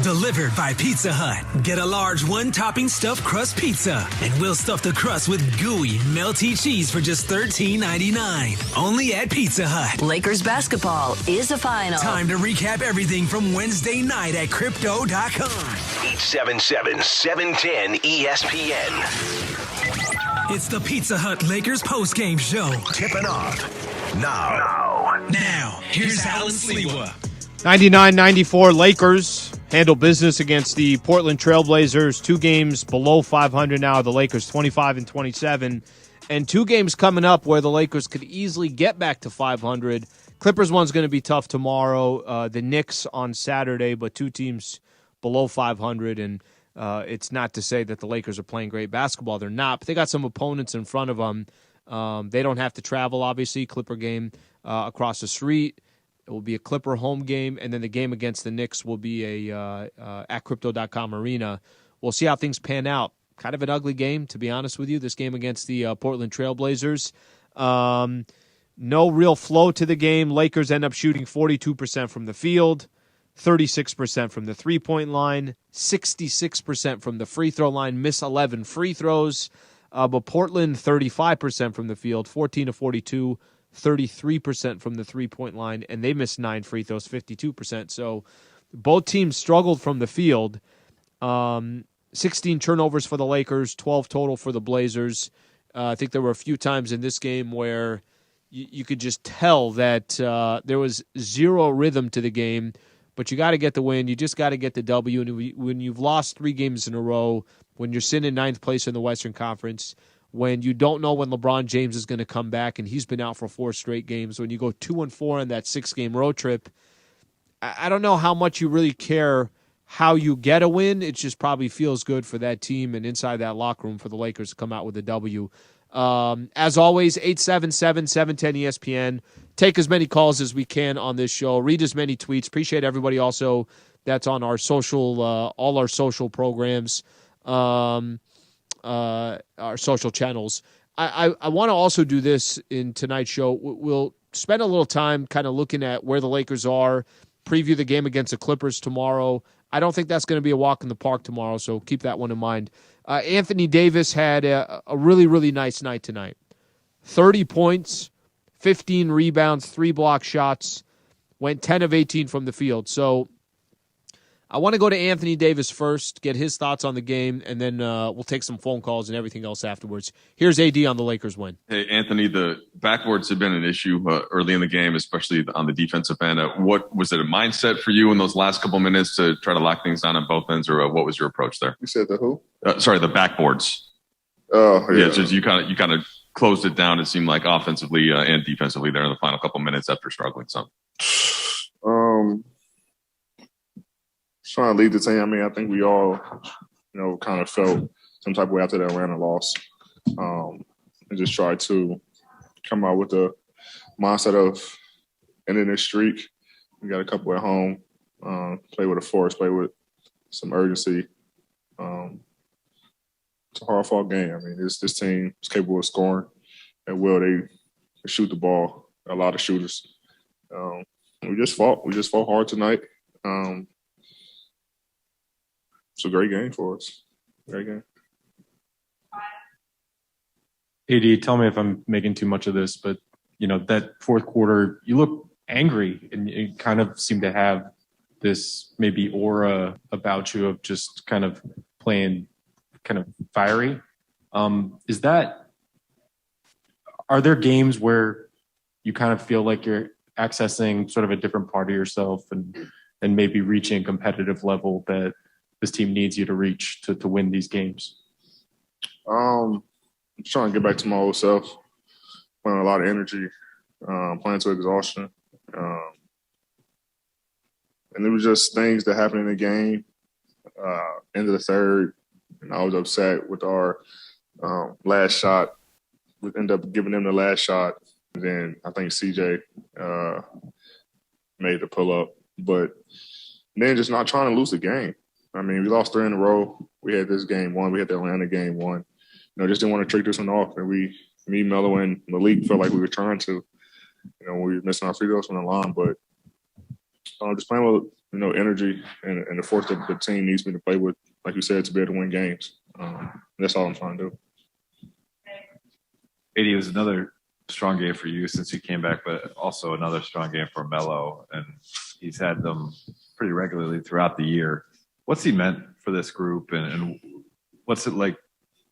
Delivered by Pizza Hut. Get a large one-topping stuffed crust pizza, and we'll stuff the crust with gooey, melty cheese for just $13.99. Only at Pizza Hut. Lakers basketball is a final. Time to recap everything from Wednesday night at Crypto.com. 877-710 ESPN. It's the Pizza Hut Lakers postgame show. Tipping off Now, here's Alan SLIWA. 99-94 Lakers handle business against the Portland Trailblazers. 2 games below 500 now. The Lakers 25-27. And 2 games coming up where the Lakers could easily get back to 500. Clippers one's going to be tough tomorrow. The Knicks on Saturday, but 2 teams below 500. And it's not to say that the Lakers are playing great basketball. They're not, but they got some opponents in front of them. They don't have to travel, obviously. Clipper game across the street. It will be a Clipper home game, and then the game against the Knicks will be at Crypto.com arena. We'll see how things pan out. Kind of an ugly game, to be honest with you, this game against the Portland Trailblazers. No real flow to the game. Lakers end up shooting 42% from the field, 36% from the three-point line, 66% from the free throw line, miss 11 free throws. But Portland, 35% from the field, 14-42, 33% from the three-point line, and they missed 9 free throws, 52%. So both teams struggled from the field. 16 turnovers for the Lakers, 12 total for the Blazers. I think there were a few times in this game where you could just tell that there was zero rhythm to the game, but you got to get the win. You just got to get the W. And when you've lost 3 games in a row, when you're sitting in 9th place in the Western Conference, when you don't know when LeBron James is going to come back, and he's been out for 4 straight games, when you go 2-4 on that 6-game road trip, I don't know how much you really care how you get a win. It just probably feels good for that team and inside that locker room for the Lakers to come out with a W. As always, 877-710-ESPN. Take as many calls as we can on this show. Read as many tweets. Appreciate everybody also that's on our social, all our social programs. Our social channels. I want to also do this in tonight's show. We'll spend a little time kind of looking at where the Lakers are, preview the game against the Clippers tomorrow. I don't think that's going to be a walk in the park tomorrow, so keep that one in mind. Anthony Davis had a really, really nice night tonight. 30 points, 15 rebounds, 3 block shots, went 10 of 18 from the field. So I want to go to Anthony Davis first, get his thoughts on the game, and then we'll take some phone calls and everything else afterwards. Here's AD on the Lakers win. Hey, Anthony, the backboards have been an issue early in the game, especially on the defensive end. What was it a mindset for you in those last couple minutes to try to lock things down on both ends, or what was your approach there? You said the who? Sorry, the backboards. Oh, yeah. Just you kind of closed it down, it seemed like, offensively and defensively there in the final couple minutes after struggling some. Trying to lead the team. I mean, I think we all, kind of felt some type of way after that Atlanta loss, and just tried to come out with the mindset of ending this streak. We got a couple at home, play with a force, play with some urgency. It's a hard-fought game. I mean, this team is capable of scoring at will. They shoot the ball. A lot of shooters. We just fought. We just fought hard tonight. It's a great game for us. Great game. AD, tell me if I'm making too much of this, but, that fourth quarter, you look angry and you kind of seem to have this maybe aura about you of just kind of playing kind of fiery. Are there games where you kind of feel like you're accessing sort of a different part of yourself and maybe reaching a competitive level that this team needs you to reach to win these games? I'm trying to get back to my old self, playing a lot of energy, playing to exhaustion. And it was just things that happened in the game, end of the third, and I was upset with our last shot. We ended up giving them the last shot. And then I think CJ made the pull-up. But then just not trying to lose the game. I mean, we lost 3 in a row. We had this game won. We had the Atlanta game won. Just didn't want to trick this one off. And me, Melo, and Malik felt like we were trying to. We were missing our free throws from the line. But just playing with energy and the force that the team needs me to play with, like you said, to be able to win games. That's all I'm trying to do. It was another strong game for you since you came back, but also another strong game for Melo, and he's had them pretty regularly throughout the year. What's he meant for this group, and what's it like?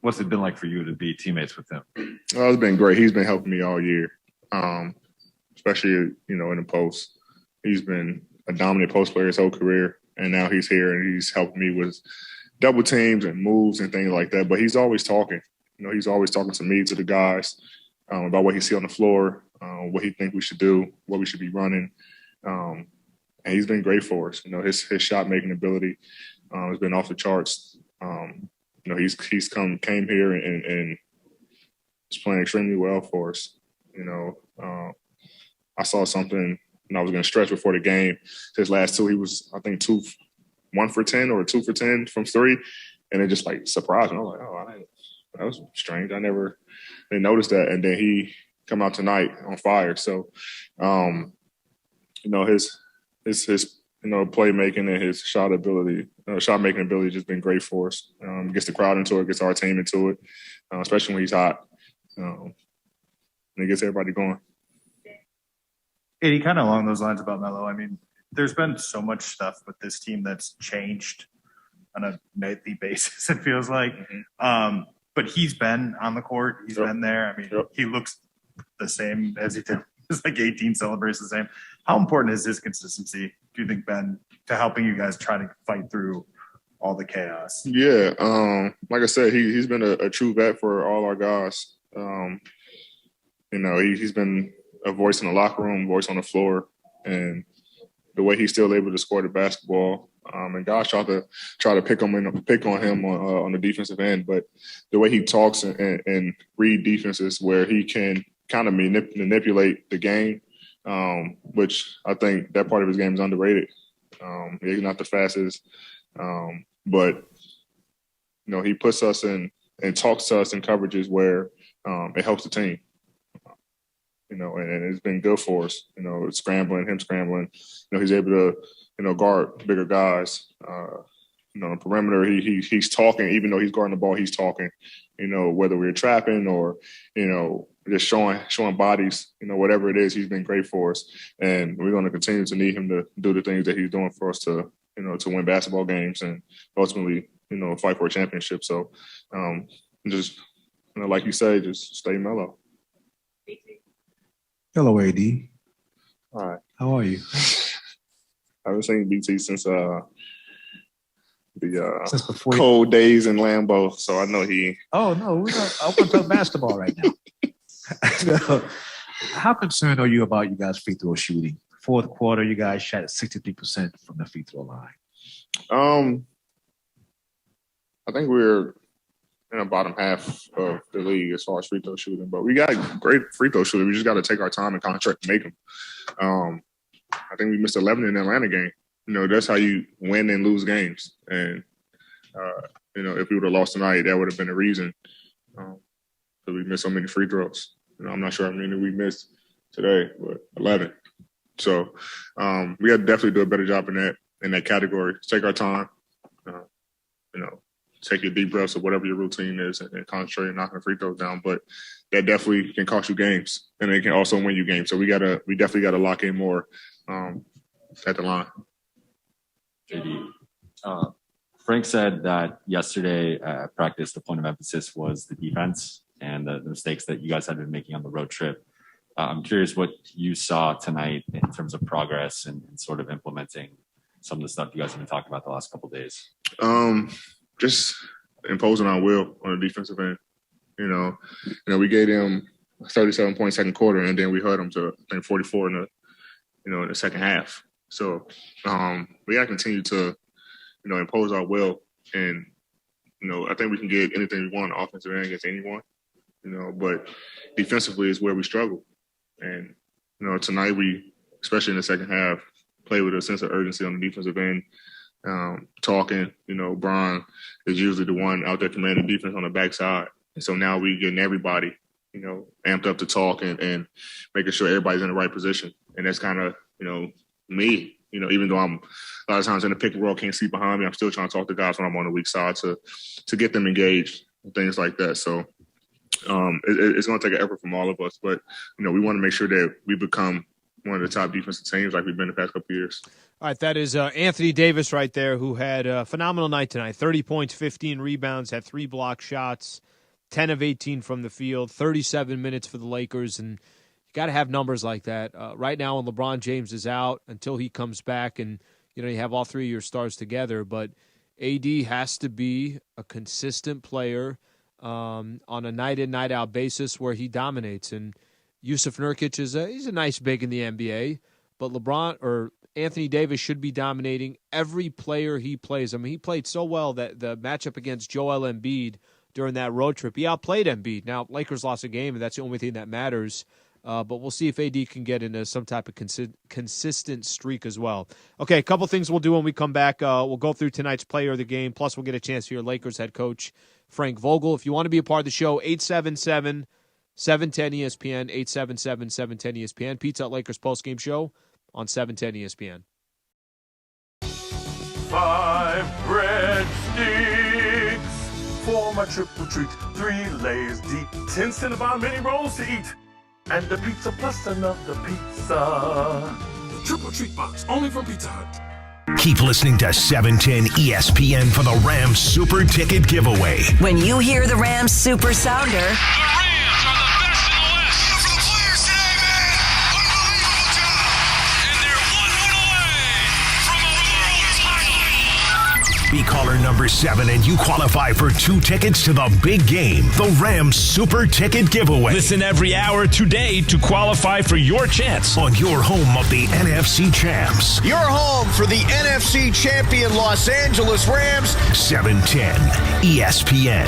What's it been like for you to be teammates with him? Well, it's been great. He's been helping me all year, especially in the post. He's been a dominant post player his whole career, and now he's here and he's helping me with double teams and moves and things like that. But he's always talking. He's always talking to me, to the guys, about what he see on the floor, what he think we should do, what we should be running. And he's been great for us. His shot making ability has been off the charts. He's came here and is playing extremely well for us. I saw something and I was going to stretch before the game. His last two, he was, I think, 1 for 10 or 2 for 10 from 3. And it just surprised me. I was like, that was strange. I never didn't notice that. And then he come out tonight on fire. So, his playmaking and his shot making ability just been great for us. Gets the crowd into it, gets our team into it, especially when he's hot. And it gets everybody going. Eddie, kind of along those lines about Melo, I mean, there's been so much stuff with this team that's changed on a nightly basis, it feels like. Mm-hmm. But he's been on the court. He's been there. I mean, he looks the same as he did. It's like 18 celebrates the same. How important is his consistency, do you think, Ben, to helping you guys try to fight through all the chaos? Yeah. Like I said, he's been a true vet for all our guys. He's been a voice in the locker room, voice on the floor, and the way he's still able to score the basketball. And guys try to pick on him on the defensive end, but the way he talks and read defenses, where he can kind of manipulate the game, which I think that part of his game is underrated. He's not the fastest, but he puts us in and talks to us in coverages where it helps the team. And it's been good for us. Him scrambling. He's able to, guard bigger guys. On the perimeter, he's talking. Even though he's guarding the ball, he's talking. Whether we're trapping or, just showing bodies. Whatever it is, he's been great for us, and we're going to continue to need him to do the things that he's doing for us to, to win basketball games and ultimately, fight for a championship. So, just, like you say, just stay mellow. Hello, AD. All right. How are you? I haven't seen BT since the Since before cold days in Lambeau, so I know he. Oh no, we're not open to basketball right now. How concerned are you about you guys' free throw shooting? Fourth quarter, you guys shot 63% from the free throw line. I think we're in the bottom half of the league as far as free throw shooting, but we got great free throw shooting. We just got to take our time and concentrate and make them. I think we missed 11 in the Atlanta game. That's how you win and lose games. And, if we would have lost tonight, that would have been the reason that we missed so many free throws. I'm not sure how many we missed today, but 11. So we got to definitely do a better job in that category. Take our time, take your deep breaths or whatever your routine is and concentrate and knocking free throws down. But that definitely can cost you games, and it can also win you games. So we definitely got to lock in more at the line. JD, Frank said that yesterday at practice, the point of emphasis was the defense and the mistakes that you guys had been making on the road trip. I'm curious what you saw tonight in terms of progress and sort of implementing some of the stuff you guys have been talking about the last couple of days. Just imposing our will on the defensive end. We gave them 37-point second quarter, and then we held them to, I think, 44 in the second half. So we got to continue to, impose our will, and I think we can get anything we want on the offensive end against anyone. But defensively is where we struggle, and tonight we, especially in the second half, played with a sense of urgency on the defensive end. Talking, Brian is usually the one out there commanding defense on the backside. And so now we getting everybody, amped up to talk and making sure everybody's in the right position. And that's kind of, me even though I'm a lot of times in the pick and roll, can't see behind me, I'm still trying to talk to guys when I'm on the weak side to get them engaged and things like that. So it's going to take an effort from all of us. But, we want to make sure that we become one of the top defensive teams like we've been the past couple of years. All right, that is Anthony Davis right there, who had a phenomenal night tonight. 30 points, 15 rebounds, had 3 block shots, 10 of 18 from the field, 37 minutes for the Lakers. And you got to have numbers like that. Right now when LeBron James is out until he comes back and, you have all 3 of your stars together. But AD has to be a consistent player on a night-in, night-out basis where he dominates. And Yusuf Nurkic he's a nice big in the NBA, but LeBron or Anthony Davis should be dominating every player he plays. I mean, he played so well that the matchup against Joel Embiid during that road trip, he outplayed Embiid. Now, Lakers lost a game, and that's the only thing that matters. But we'll see if AD can get into some type of consistent streak as well. Okay, a couple things we'll do when we come back. We'll go through tonight's player of the game, plus we'll get a chance to hear Lakers head coach Frank Vogel. If you want to be a part of the show, 877-710-ESPN, 877-710-ESPN. Pizza Hut Lakers postgame show on 710 ESPN. 5 breadsticks for my triple treat. 3 layers deep. 10 Cinnabon mini rolls to eat. And the pizza plus another pizza. Triple treat box, only from Pizza Hut. Keep listening to 710 ESPN for the Rams Super Ticket Giveaway. When you hear the Rams Super Sounder, The Rams are the best in the West. For the players today, man. Unbelievable job. And they're 1 win away from a world title. Be caller number 7 and you qualify for 2 tickets to the big game, the Rams Super Ticket Giveaway. Listen every hour today to qualify for your chance. On your home of the NFC Champs. Your home for the NFC champion Los Angeles Rams. 710 ESPN.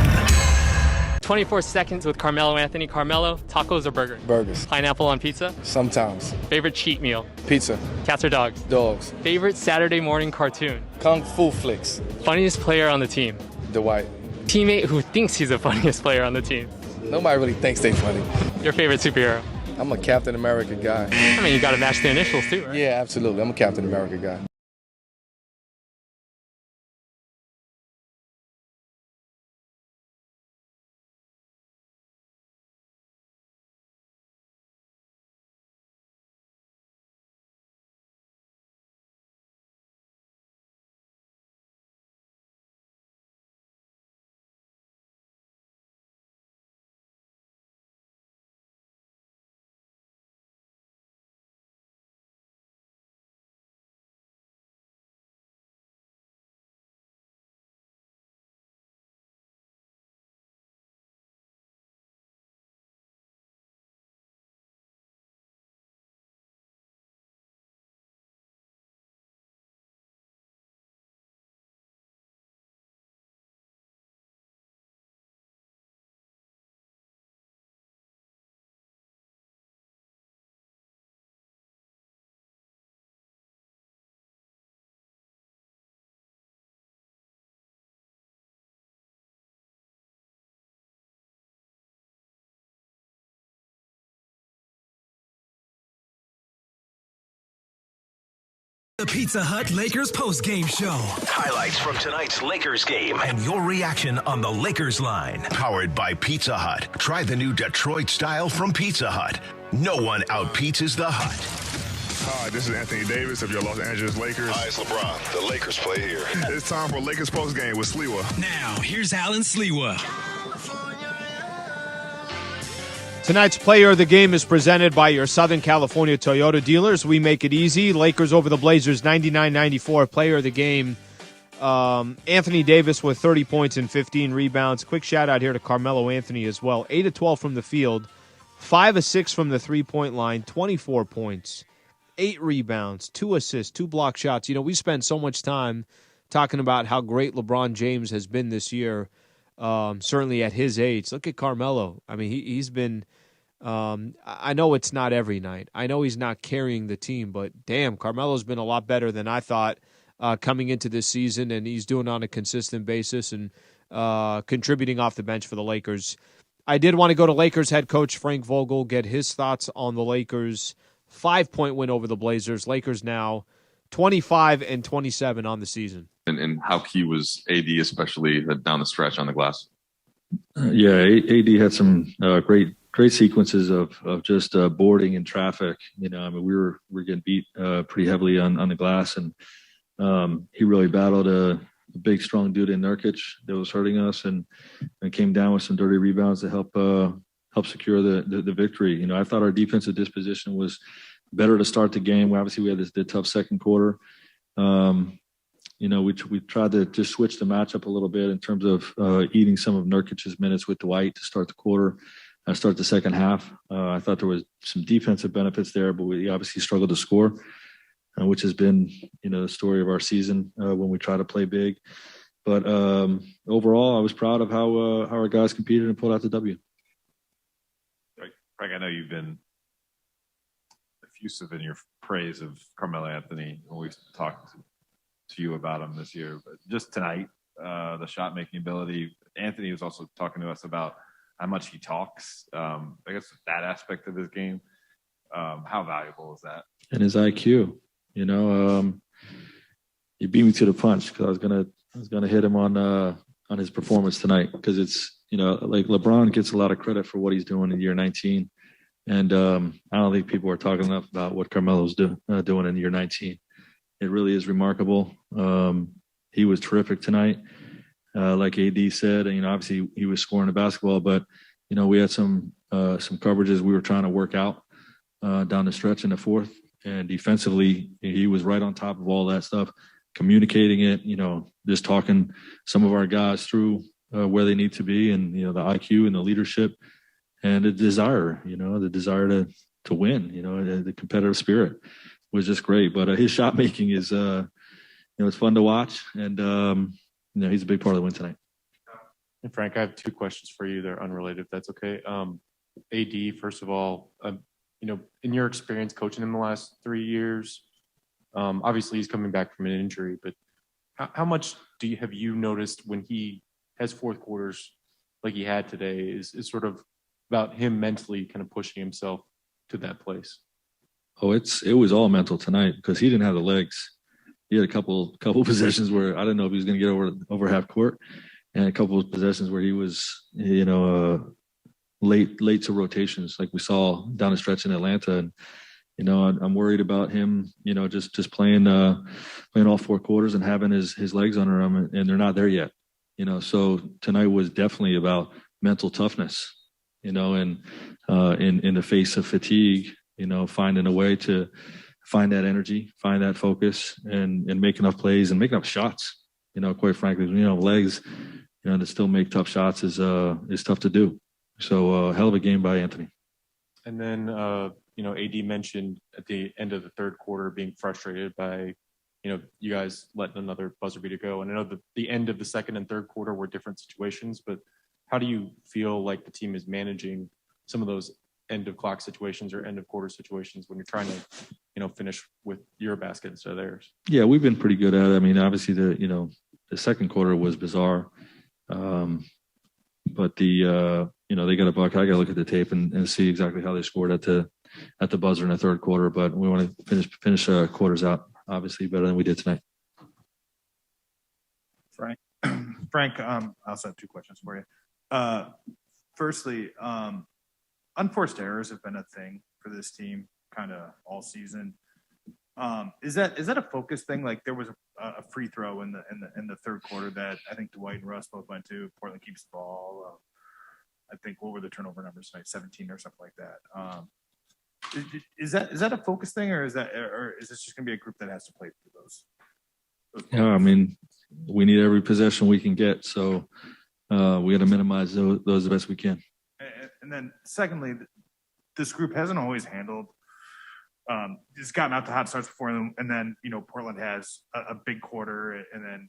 24 seconds with Carmelo Anthony. Carmelo, tacos or burger? Burgers. Pineapple on pizza? Sometimes. Favorite cheat meal? Pizza. Cats or dogs? Dogs. Favorite Saturday morning cartoon? Kung Fu flicks. Funniest player on the team? Dwight. Teammate who thinks he's the funniest player on the team? Nobody really thinks they funny. Your favorite superhero? I'm a Captain America guy. I mean, you got to match the initials too, right? Yeah, absolutely. I'm a Captain America guy. The Pizza Hut Lakers postgame show. Highlights from tonight's Lakers game and your reaction on the Lakers line. Powered by Pizza Hut. Try the new Detroit style from Pizza Hut. No one out-pizzas the Hut. Hi, this is Anthony Davis of your Los Angeles Lakers. Hi, it's LeBron. The Lakers play here. It's time for Lakers postgame with SLIWA. Now, here's Alan SLIWA. Tonight's player of the game is presented by your Southern California Toyota dealers. We make it easy. Lakers over the Blazers, 99-94. Player of the game, Anthony Davis with 30 points and 15 rebounds. Quick shout-out here to Carmelo Anthony as well. 8 of 12 from the field, 5 of 6 from the three-point line, 24 points, 8 rebounds, 2 assists, 2 block shots. You know, we spend so much time talking about how great LeBron James has been this year, certainly at his age. Look at Carmelo. I mean, he's been I know it's not every night. I know he's not carrying the team, but damn, Carmelo's been a lot better than I thought coming into this season, and he's doing it on a consistent basis and contributing off the bench for the Lakers. I did want to go to Lakers head coach Frank Vogel, get his thoughts on the Lakers' 5-point win over the Blazers. Lakers now 25 and 27 on the season. And how key was AD, especially down the stretch on the glass? AD had some great sequences of just boarding and traffic. I mean, we were getting beat pretty heavily on the glass, and he really battled a big, strong dude in Nurkic that was hurting us, and came down with some dirty rebounds to help secure the victory. I thought our defensive disposition was better to start the game. Obviously, we had the tough second quarter. We tried to just switch the matchup a little bit in terms of eating some of Nurkic's minutes with Dwight to start the quarter, start the second half. I thought there was some defensive benefits there, but we obviously struggled to score, which has been, the story of our season when we try to play big. But overall, I was proud of how our guys competed and pulled out the W. Frank, I know you've been effusive in your praise of Carmelo Anthony when we've talked to you about him this year, but just tonight, the shot making ability. Anthony was also talking to us about how much he talks. I guess that aspect of his game. How valuable is that? And his IQ. He beat me to the punch because I was gonna hit him on his performance tonight, because it's like LeBron gets a lot of credit for what he's doing in year 19, and I don't think people are talking enough about what Carmelo's doing in year 19. It really is remarkable. He was terrific tonight. Like AD said, obviously he was scoring the basketball, but, we had some coverages we were trying to work out down the stretch in the fourth. And defensively, he was right on top of all that stuff, communicating it, just talking some of our guys through where they need to be, and, the IQ and the leadership and the desire, to win, the competitive spirit was just great. But his shot making is, it's fun to watch, and he's a big part of the win tonight. And Frank, I have two questions for you. They're unrelated, if that's okay. AD, first of all, in your experience coaching him the last 3 years, obviously he's coming back from an injury, but how much have you noticed when he has fourth quarters like he had today is sort of about him mentally kind of pushing himself to that place? Oh, it was all mental tonight, because he didn't have the legs. He had a couple possessions where I didn't know if he was going to get over half court, and a couple of possessions where he was, late to rotations, like we saw down the stretch in Atlanta. And, I'm worried about him, just playing all four quarters and having his legs under him, and they're not there yet. So tonight was definitely about mental toughness, and in the face of fatigue, finding a way to find that energy, find that focus, and make enough plays and make enough shots. Quite frankly, legs, to still make tough shots is tough to do. So hell of a game by Anthony. And then, AD mentioned at the end of the third quarter being frustrated by, you guys letting another buzzer beater go. And I know the end of the second and third quarter were different situations, but how do you feel like the team is managing some of those end of clock situations or end of quarter situations when you're trying to, finish with your basket instead of theirs? Yeah, we've been pretty good at it. I mean, obviously the second quarter was bizarre. But they got a buck. I got to look at the tape and see exactly how they scored at the buzzer in the third quarter. But we want to finish quarters out, obviously, better than we did tonight. Frank, I also have two questions for you. Firstly, unforced errors have been a thing for this team kind of all season. Is that a focus thing? Like, there was a free throw in the third quarter that I think Dwight and Russ both went to. Portland keeps the ball. I think, what were the turnover numbers tonight? 17 or something like that. Is that a focus thing, or is this just going to be a group that has to play through those? Yeah, I mean, we need every possession we can get, so we got to minimize those the best we can. And then, secondly, this group hasn't always handled. It's gotten out to hot starts before, and then Portland has a big quarter, and then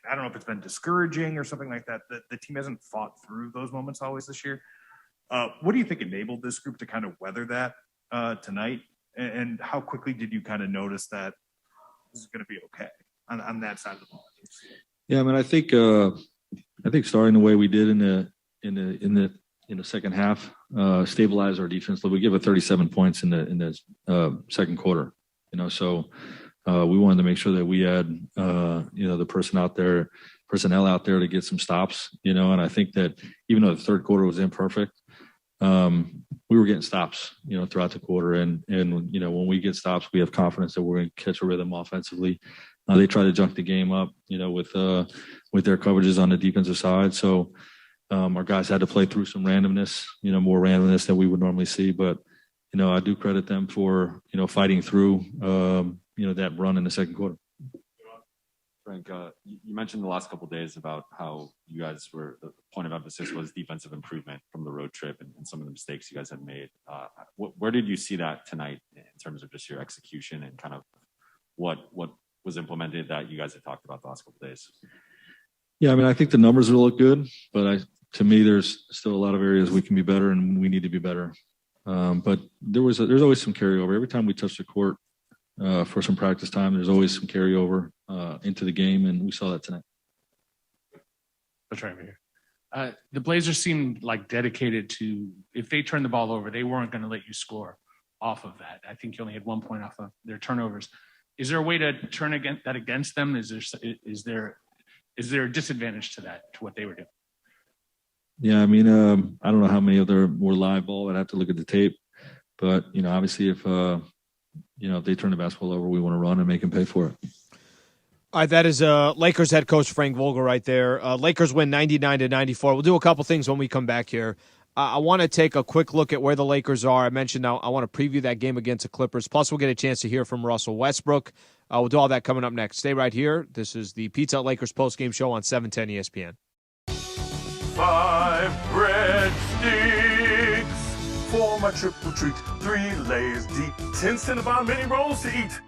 I don't know if it's been discouraging or something like that. The team hasn't fought through those moments always this year. What do you think enabled this group to kind of weather that tonight? And how quickly did you kind of notice that this is going to be okay on that side of the ball? Yeah, I mean, I think starting the way we did in the second half, stabilize our defense. We give it 37 points in the second quarter. So we wanted to make sure that we had, the personnel out there to get some stops, and I think that even though the third quarter was imperfect, we were getting stops, throughout the quarter. And when we get stops, we have confidence that we're going to catch a rhythm offensively. They try to junk the game up, with their coverages on the defensive side. So our guys had to play through some randomness, more randomness than we would normally see. But, I do credit them for, fighting through, that run in the second quarter. Frank, you mentioned the last couple of days about how you guys were, the point of emphasis was defensive improvement from the road trip and some of the mistakes you guys had made. Where did you see that tonight in terms of just your execution and kind of what was implemented that you guys had talked about the last couple of days? Yeah, I mean, I think the numbers will look good, but to me, there's still a lot of areas we can be better and we need to be better. But there's always some carryover. Every time we touch the court for some practice time, there's always some carryover into the game, and we saw that tonight. That's right here. The Blazers seemed like dedicated to, if they turned the ball over, they weren't going to let you score off of that. I think you only had 1 point off of their turnovers. Is there a way to turn that against them? Is there a disadvantage to that, to what they were doing? Yeah, I mean, I don't know how many of them were live ball. I'd have to look at the tape. But, obviously if they turn the basketball over, we want to run and make them pay for it. All right, that is Lakers head coach Frank Vogel right there. Lakers win 99-94. We'll do a couple things when we come back here. I want to take a quick look at where the Lakers are. I mentioned I want to preview that game against the Clippers. Plus, we'll get a chance to hear from Russell Westbrook. We'll do all that coming up next. Stay right here. This is the Pizza Hut Lakers postgame show on 710 ESPN. 5 breadsticks for my triple treat. 3 layers deep. 10 Cinnabon mini rolls to eat.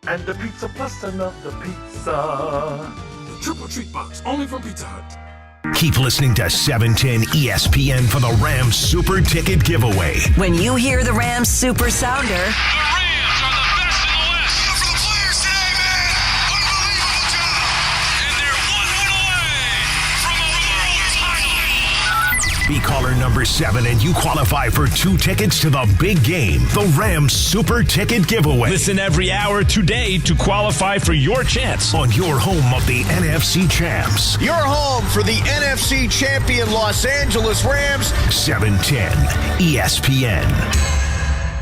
And the pizza plus another pizza. The triple treat box, only from Pizza Hut. Keep listening to 710 ESPN for the Rams Super Ticket Giveaway. When you hear the Rams Super Sounder, Be caller number 7 and you qualify for 2 tickets to the big game, the Rams Super Ticket Giveaway. Listen every hour today to qualify for your chance on your home of the NFC Champs. Your home for the NFC champion Los Angeles Rams. 710 ESPN.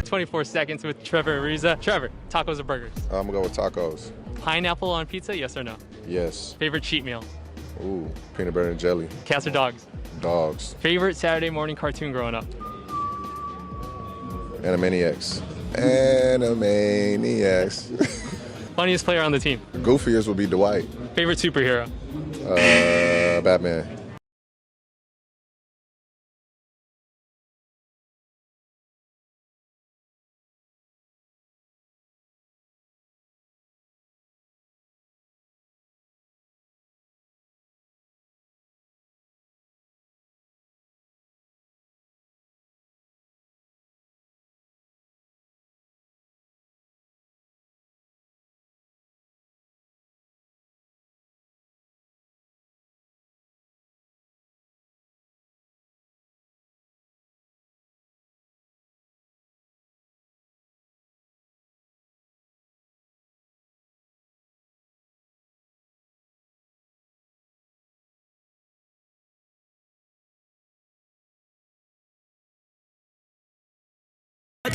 24 seconds with Trevor Ariza. Trevor, tacos or burgers? I'm going to go with tacos. Pineapple on pizza, yes or no? Yes. Favorite cheat meal? Ooh, peanut butter and jelly. Cats or dogs? Dogs. Favorite Saturday morning cartoon growing up? Animaniacs. Animaniacs. Funniest player on the team? Goofiest would be Dwight. Favorite superhero? Batman.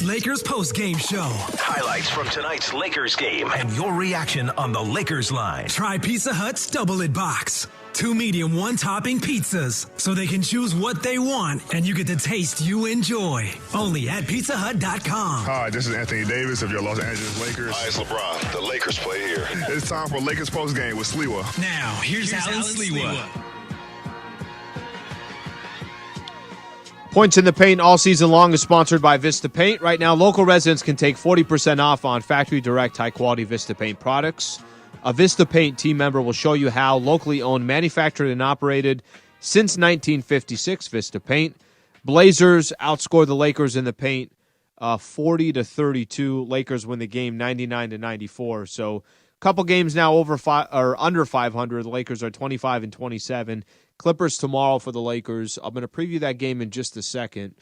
Lakers postgame show. Highlights from tonight's Lakers game and your reaction on the Lakers line. Try Pizza Hut's Double It Box. 2 medium, 1 topping pizzas, so they can choose what they want, and you get the taste you enjoy. Only at pizzahut.com. Hi, this is Anthony Davis of your Los Angeles Lakers. Hi, it's LeBron. The Lakers play here. It's time for Lakers postgame with SLIWA. Now, here's Alan SLIWA. Points in the Paint all season long is sponsored by Vista Paint. Right now, local residents can take 40% off on factory direct high-quality Vista Paint products. A Vista Paint team member will show you how. Locally owned, manufactured, and operated since 1956, Vista Paint. Blazers outscore the Lakers in the paint 40-32. Lakers win the game 99-94. So a couple games now under 500. The Lakers are 25-27. Clippers tomorrow for the Lakers. I'm going to preview that game in just a second.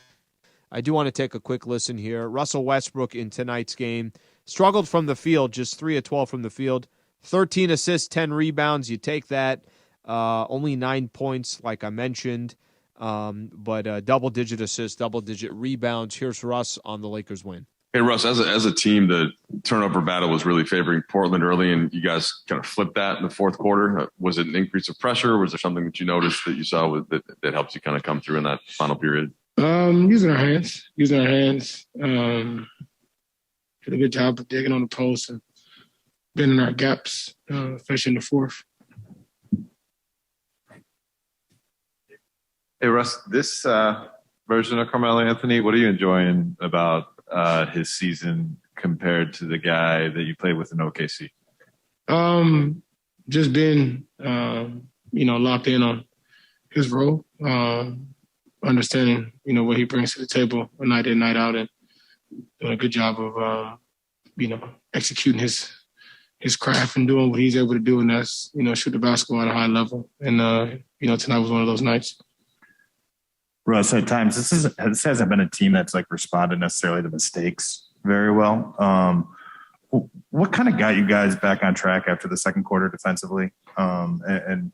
I do want to take a quick listen here. Russell Westbrook in tonight's game, Struggled from the field, just 3 of 12 from the field. 13 assists, 10 rebounds. You take that. Only 9 points, like I mentioned. But double-digit assists, double-digit rebounds. Here's Russ on the Lakers win. Hey, Russ, as a team, the turnover battle was really favoring Portland early, and you guys kind of flipped that in the fourth quarter. Was it an increase of pressure, or was there something that you noticed that you saw that helps you kind of come through in that final period? Using our hands. Did a good job of digging on the post and bending our gaps, especially in the fourth. Hey, Russ, this version of Carmelo Anthony, what are you enjoying about his season compared to the guy that you played with in OKC? Just being, locked in on his role, understanding, what he brings to the table night in, night out, and doing a good job of, executing his craft and doing what he's able to do, and that's, shoot the basketball at a high level. And, tonight was one of those nights. Russ, at times this hasn't been a team that's like responded necessarily to mistakes very well. What kind of got you guys back on track after the second quarter defensively? And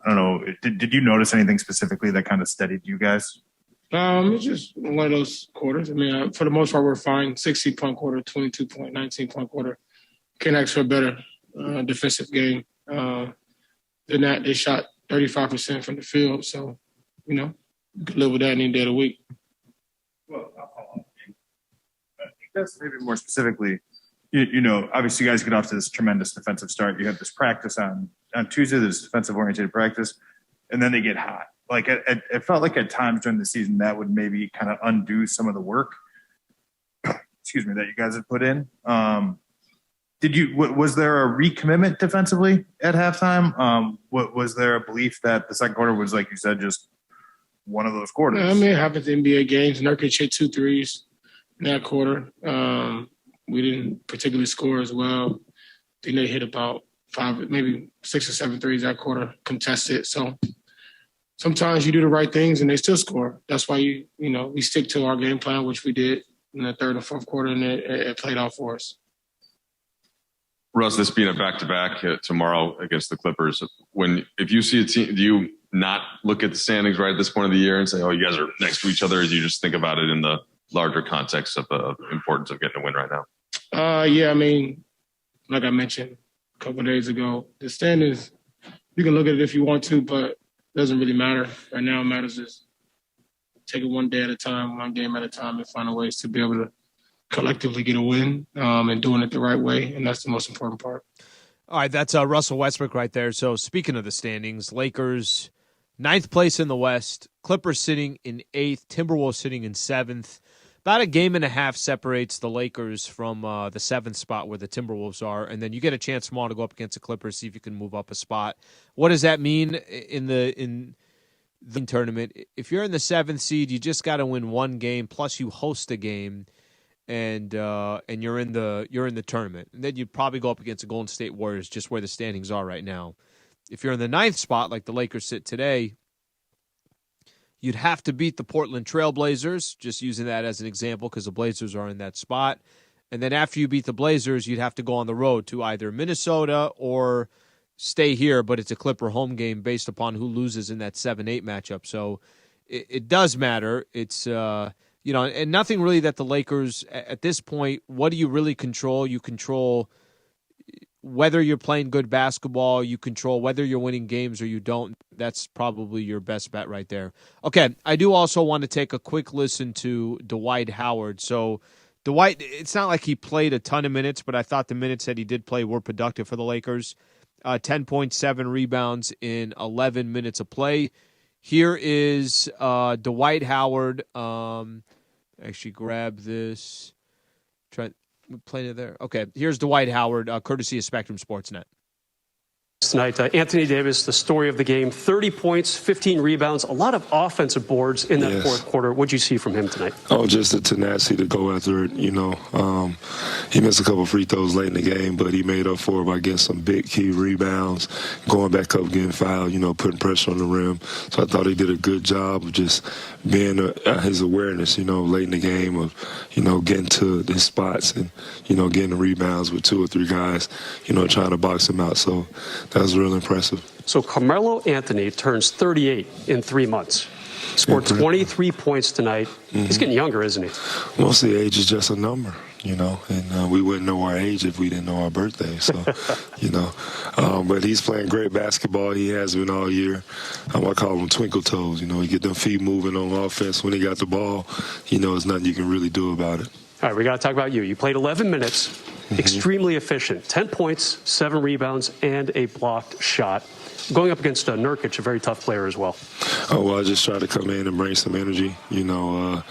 I don't know, did you notice anything specifically that kind of steadied you guys? It's just one of those quarters. I mean, for the most part, we're fine. 60-point quarter, 22-point, 19-point quarter. Can't ask for a better defensive game. Than that, they shot 35% from the field. So, you could live with that any day of the week. Well, that's maybe more specifically, obviously you guys get off to this tremendous defensive start. You have this practice on Tuesday, this defensive-oriented practice, and then they get hot. Like it felt like at times during the season that would maybe kind of undo some of the work, that you guys had put in. Was there a recommitment defensively at halftime? Was there a belief that the second quarter was, like you said, just one of those quarters? I mean, it happens in NBA games. Nurkic hit 2 threes in that quarter. We didn't particularly score as well. I think they hit about 5, maybe 6 or 7 threes that quarter, contested. So sometimes you do the right things and they still score. That's why we stick to our game plan, which we did in the third and fourth quarter, and it played out for us. Russ, this being a back-to-back tomorrow against the Clippers, if you see a team, do you not look at the standings right at this point of the year and say, oh, you guys are next to each other, as you just think about it in the larger context of the importance of getting a win right now? Yeah, I mean, like I mentioned a couple of days ago, the standings, you can look at it if you want to, but it doesn't really matter. Right now, it matters is take it one day at a time, one game at a time, and find ways to be able to collectively get a win and doing it the right way, and that's the most important part. All right, that's Russell Westbrook right there. So speaking of the standings, Lakers 9th place in the West, Clippers sitting in 8th, Timberwolves sitting in 7th. About a game and a half separates the Lakers from the 7th spot where the Timberwolves are, and then you get a chance tomorrow to go up against the Clippers, see if you can move up a spot. What does that mean in the tournament? If you're in the 7th seed, you just got to win one game, plus you host a game, and you're in the tournament. And then you'd probably go up against the Golden State Warriors, just where the standings are right now. If you're in the 9th spot, like the Lakers sit today, you'd have to beat the Portland Trail Blazers, just using that as an example because the Blazers are in that spot. And then after you beat the Blazers, you'd have to go on the road to either Minnesota or stay here, but it's a Clipper home game based upon who loses in that 7-8 matchup. So it does matter. It's and nothing really that the Lakers, at this point, what do you really control? You control whether you're playing good basketball, you control whether you're winning games or you don't. That's probably your best bet right there. Okay, I do also want to take a quick listen to Dwight Howard. So Dwight, it's not like he played a ton of minutes, but I thought the minutes that he did play were productive for the Lakers. 10.7 rebounds in 11 minutes of play. Here is Dwight Howard. Actually grab this. Try playing it there. Okay, here's Dwight Howard, courtesy of Spectrum Sportsnet. Tonight, Anthony Davis, the story of the game, 30 points, 15 rebounds, a lot of offensive boards in that fourth quarter. What'd you see from him tonight? Oh, just the tenacity to go after it, you know. He missed a couple free throws late in the game, but he made up for it by getting some big key rebounds, going back up, getting fouled, you know, putting pressure on the rim. So I thought he did a good job of just being his awareness, you know, late in the game of, you know, getting to his spots and, you know, getting the rebounds with 2 or 3 guys, you know, trying to box him out. So that was real impressive. So Carmelo Anthony turns 38 in 3 months. Scored 23 points tonight. He's getting younger, isn't he? Mostly age is just a number, you know, and we wouldn't know our age if we didn't know our birthday. So, you know, but he's playing great basketball. He has been all year. I call him twinkle toes. You know, he get them feet moving on offense when he got the ball. You know, there's nothing you can really do about it. All right, we got to talk about you. You played 11 minutes, extremely efficient, 10 points, 7 rebounds, and a blocked shot. Going up against Nurkic, a very tough player as well. Oh, well, I just try to come in and bring some energy. You know,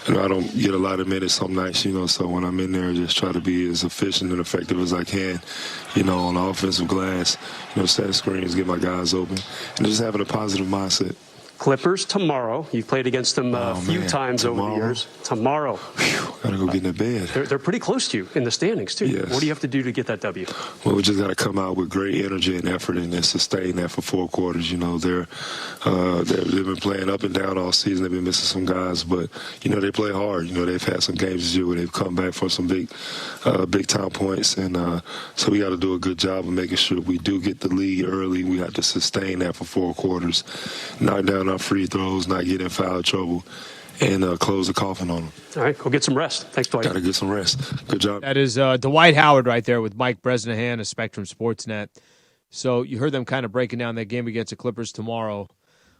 I don't get a lot of minutes some nights, you know, so when I'm in there, I just try to be as efficient and effective as I can, you know, on the offensive glass, you know, setting screens, get my guys open, and just having a positive mindset. Clippers tomorrow. You've played against them a few times over the years. Tomorrow. Gotta go get in the bed. They're pretty close to you in the standings, too. Yes. What do you have to do to get that W? Well, we just got to come out with great energy and effort and then sustain that for 4 quarters. You know, they've been playing up and down all season. They've been missing some guys, but, you know, they play hard. You know, they've had some games this year where they've come back for some big-time points. And so we got to do a good job of making sure we do get the lead early. We have to sustain that for 4 quarters, knock down our free throws, not get in foul trouble, and close the coffin on them. All right, go get some rest. Thanks, Dwight. Got to get some rest. Good job. That is Dwight Howard right there with Mike Bresnahan of Spectrum Sportsnet. So you heard them kind of breaking down that game against the Clippers tomorrow.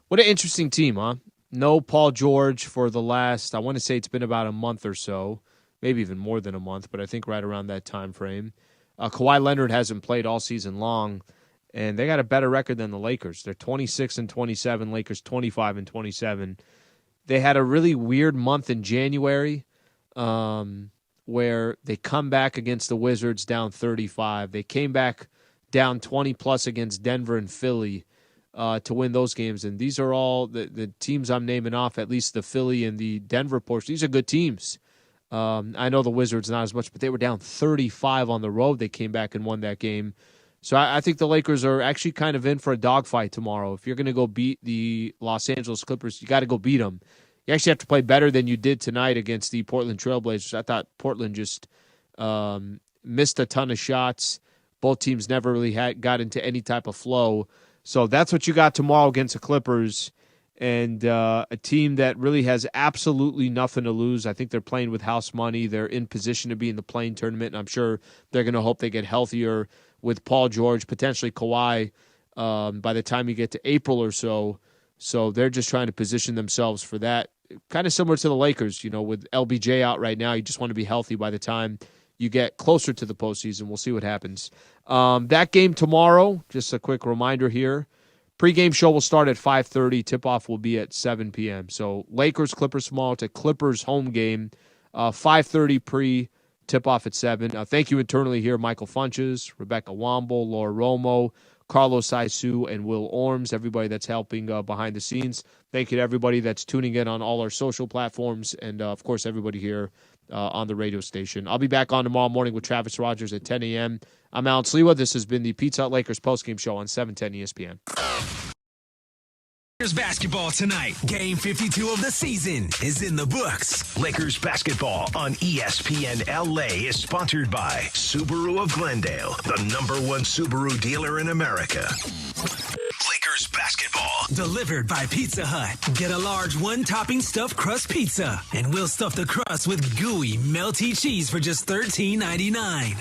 What an interesting team, huh? No Paul George for the last, I want to say it's been about a month or so, maybe even more than a month, but I think right around that time frame. Kawhi Leonard hasn't played all season long, and they got a better record than the Lakers. They're 26-27, Lakers 25-27. They had a really weird month in January where they come back against the Wizards down 35. They came back down 20-plus against Denver and Philly to win those games. And these are all the teams I'm naming off, at least the Philly and the Denver portion. These are good teams. I know the Wizards not as much, but they were down 35 on the road. They came back and won that game. So I think the Lakers are actually kind of in for a dogfight tomorrow. If you're going to go beat the Los Angeles Clippers, you got to go beat them. You actually have to play better than you did tonight against the Portland Trailblazers. I thought Portland just missed a ton of shots. Both teams never really got into any type of flow. So that's what you got tomorrow against the Clippers, and a team that really has absolutely nothing to lose. I think they're playing with house money. They're in position to be in the play-in tournament, and I'm sure they're going to hope they get healthier with Paul George, potentially Kawhi, by the time you get to April or so. So they're just trying to position themselves for that. Kind of similar to the Lakers, you know, with LBJ out right now. You just want to be healthy by the time you get closer to the postseason. We'll see what happens. That game tomorrow, just a quick reminder here, pregame show will start at 5:30. Tip-off will be at 7 p.m. So Lakers, Clippers tomorrow. It's a Clippers home game. 5:30 pre, tip-off at 7. Thank you internally here, Michael Funches, Rebecca Womble, Laura Romo, Carlos Saisu, and Will Orms, everybody that's helping behind the scenes. Thank you to everybody that's tuning in on all our social platforms, and, of course, everybody here on the radio station. I'll be back on tomorrow morning with Travis Rogers at 10 a.m. I'm Alan SLIWA. This has been the Pizza Hut Lakers postgame show on 710 ESPN. Lakers basketball tonight. Game 52 of the season is in the books. Lakers basketball on ESPN LA is sponsored by Subaru of Glendale, the #1 Subaru dealer in America. Lakers basketball. Delivered by Pizza Hut. Get a large one-topping stuffed crust pizza, and we'll stuff the crust with gooey, melty cheese for just $13.99.